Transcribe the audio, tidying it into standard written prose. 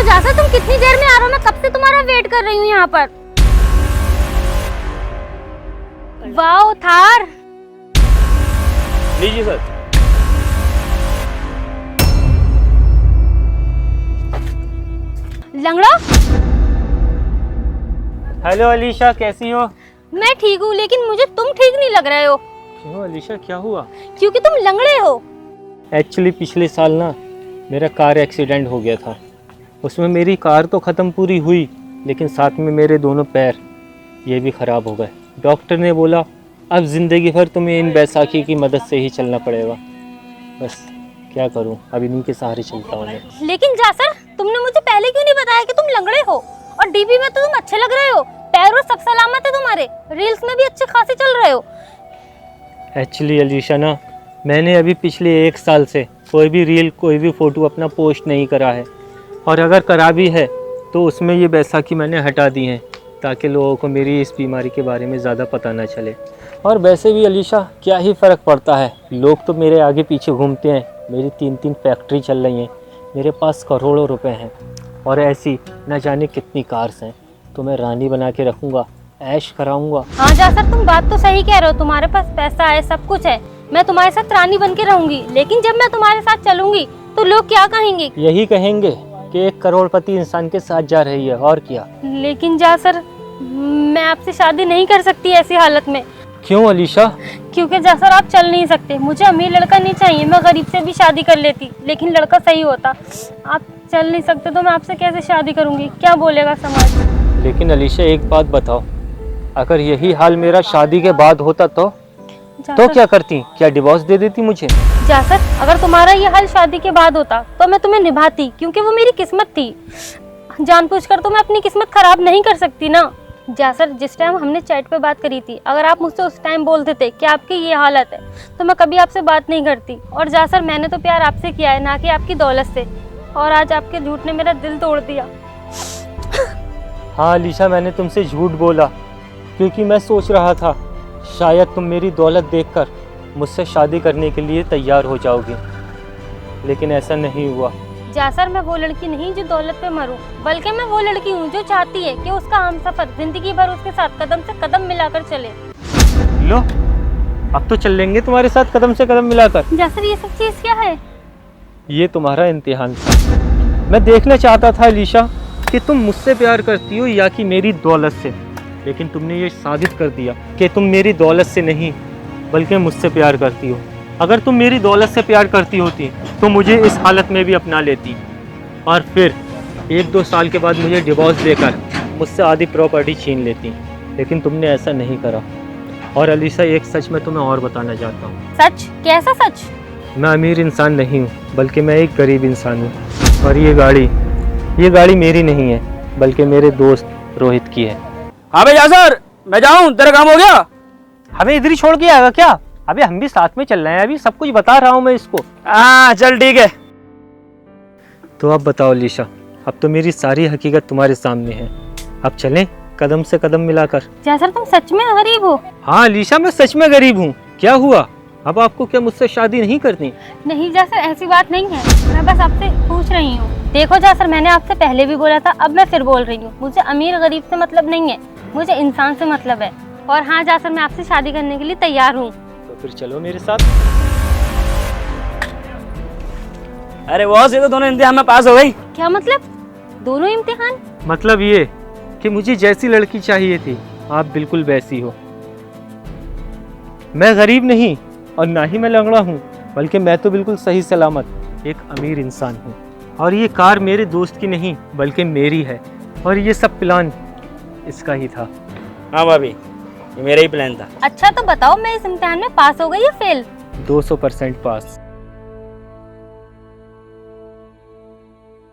जासर तुम कितनी देर में आ रहे हो? मैं कब से तुम्हारा वेट कर रही हूँ यहाँ पर। वाओ थार। लीजिए सर। लंगड़ा। हेलो अलीशा, कैसी हो? मैं ठीक हूँ, लेकिन मुझे तुम ठीक नहीं लग रहे हो। क्यों अलीशा, क्या हुआ? क्योंकि तुम लंगड़े हो। एक्चुअली पिछले साल ना मेरा कार एक्सीडेंट हो गया था। उसमें मेरी कार तो ख़त्म पूरी हुई, लेकिन साथ में मेरे दोनों पैर ये भी ख़राब हो गए। डॉक्टर ने बोला अब ज़िंदगी भर तुम्हें इन बैसाखी की मदद से ही चलना पड़ेगा। बस क्या करूं, अब इन्हीं के सहारे चलता हूँ मैं। लेकिन जासर, तुमने मुझे पहले क्यों नहीं बताया कि तुम लंगड़े हो? और डीपी में तो तुम अच्छे लग रहे हो, पैरों सब सलामत है तुम्हारे, रील्स में भी अच्छे खासे चल रहे हो। एक्चुअली अलीशा ना, मैंने अभी पिछले 1 साल से कोई भी रील, कोई भी फ़ोटो अपना पोस्ट नहीं करा है, और अगर करा भी है तो उसमें ये बैसाखी मैंने हटा दी है ताकि लोगों को मेरी इस बीमारी के बारे में ज़्यादा पता ना चले। और वैसे भी अलीशा, क्या ही फ़र्क पड़ता है, लोग तो मेरे आगे पीछे घूमते हैं। मेरी 3-3 फैक्ट्री चल रही हैं, मेरे पास करोड़ों रुपए हैं, और ऐसी न जाने कितनी कार्स हैं। तो मैं रानी बना के रखूँगा, ऐश कराऊँगा। हाँ जासर, तुम बात तो सही कह रहे हो, तुम्हारे पास पैसा है, सब कुछ है, मैं तुम्हारे साथ रानी बन के रहूंगी। लेकिन जब मैं तुम्हारे साथ चलूंगी तो लोग क्या कहेंगे? यही कहेंगे कि एक करोड़पति इंसान के साथ जा रही है, और क्या। लेकिन जासर, मैं आपसे शादी नहीं कर सकती ऐसी हालत में। क्यों अलीशा? क्योंकि जासर आप चल नहीं सकते। मुझे अमीर लड़का नहीं चाहिए, मैं गरीब से भी शादी कर लेती, लेकिन लड़का सही होता। आप चल नहीं सकते तो मैं आपसे कैसे शादी करूंगी? क्या बोलेगा समाज? लेकिन अलीशा एक बात बताओ, अगर यही हाल मेरा शादी के बाद होता तो क्या करती? क्या डिवोर्स दे देती मुझे? जासर, अगर तुम्हारा ये हाल शादी के बाद होता तो मैं तुम्हें निभाती, क्योंकि वो मेरी किस्मत थी। जानबूझकर तो मैं अपनी किस्मत खराब नहीं कर सकती ना। जासर, जिस टाइम हमने चैट पे बात करी थी, अगर आप मुझसे उस टाइम बोलते थे कि आपकी ये हालत है, तो मैं कभी आपसे बात नहीं करती। और जासर, मैंने तो प्यार आपसे किया है, ना कि आपकी दौलत से, और आज आपके झूठ ने मेरा दिल तोड़ दिया। हाँ अलीशा, मैंने तुमसे झूठ बोला क्योंकि मैं सोच रहा था शायद तुम मेरी दौलत देखकर मुझसे शादी करने के लिए तैयार हो जाओगे, लेकिन ऐसा नहीं हुआ। जासर, मैं वो लड़की नहीं जो दौलत पे मरूं, बल्कि मैं वो लड़की हूँ जो चाहती है कि उसका हमसफर जिंदगी भर उसके साथ कदम से कदम मिलाकर चले। लो, अब तो चल लेंगे तुम्हारे साथ कदम से कदम मिलाकर। जासर, ये सब चीज क्या है? ये तुम्हारा इम्तिहान था। मैं देखना चाहता था अलीशा कि तुम मुझसे प्यार करती हो या कि मेरी दौलत से, लेकिन तुमने ये साबित कर दिया कि तुम मेरी दौलत से नहीं बल्कि मुझसे प्यार करती हो। अगर तुम मेरी दौलत से प्यार करती होती तो मुझे इस हालत में भी अपना लेती, और फिर 1-2 साल के बाद मुझे डिवोर्स देकर मुझसे आधी प्रॉपर्टी छीन लेती, लेकिन तुमने ऐसा नहीं करा। और अलीशा, एक सच मैं तुम्हें और बताना चाहता हूँ। सच? कैसा सच? मैं अमीर इंसान नहीं हूँ, बल्कि मैं एक गरीब इंसान हूँ। और ये गाड़ी मेरी नहीं है, बल्कि मेरे दोस्त रोहित की है। हाँ भाई जासर, मैं जाऊँ, तेरा काम हो गया? हमें इधर ही छोड़ के आएगा क्या? अभी हम भी साथ में चल रहे हैं, अभी सब कुछ बता रहा हूँ मैं इसको। हाँ चल ठीक है। तो अब बताओ अलीशा, अब तो मेरी सारी हकीकत तुम्हारे सामने है, अब चलें कदम से कदम मिलाकर। जासर, तुम सच में गरीब हो? हाँ अलीशा, मैं सच में गरीब हूँ। क्या हुआ, अब आपको क्या मुझसे शादी नहीं करनी? नहीं जासर, ऐसी बात नहीं है, मैं बस आपसे पूछ रही हूँ। देखो जासर, मैंने आपसे पहले भी बोला था, अब मैं फिर बोल रही हूँ, मुझे अमीर गरीब से मतलब नहीं है, मुझे इंसान से मतलब है। और हाँ जासर, मैं आपसे शादी करने के लिए तैयार हूँ। तो फिर चलो मेरे साथ। अरे बॉस, ये तो दोनों इम्तिहान में पास हो गई। क्या मतलब? दोनों इम्तिहान? मतलब ये कि मुझे जैसी लड़की चाहिए थी आप बिल्कुल वैसी हो। मैं गरीब नहीं और ना ही मैं लंगड़ा हूँ, बल्कि मैं तो बिल्कुल सही सलामत एक अमीर इंसान हूँ। और ये कार मेरे दोस्त की नहीं बल्कि मेरी है, और ये सब प्लान इसका ही था। हाँ भाभी, ये मेरा ही प्लान था। अच्छा तो बताओ, मैं इस इम्तिहान में पास हो गई या फेल? 200% पास।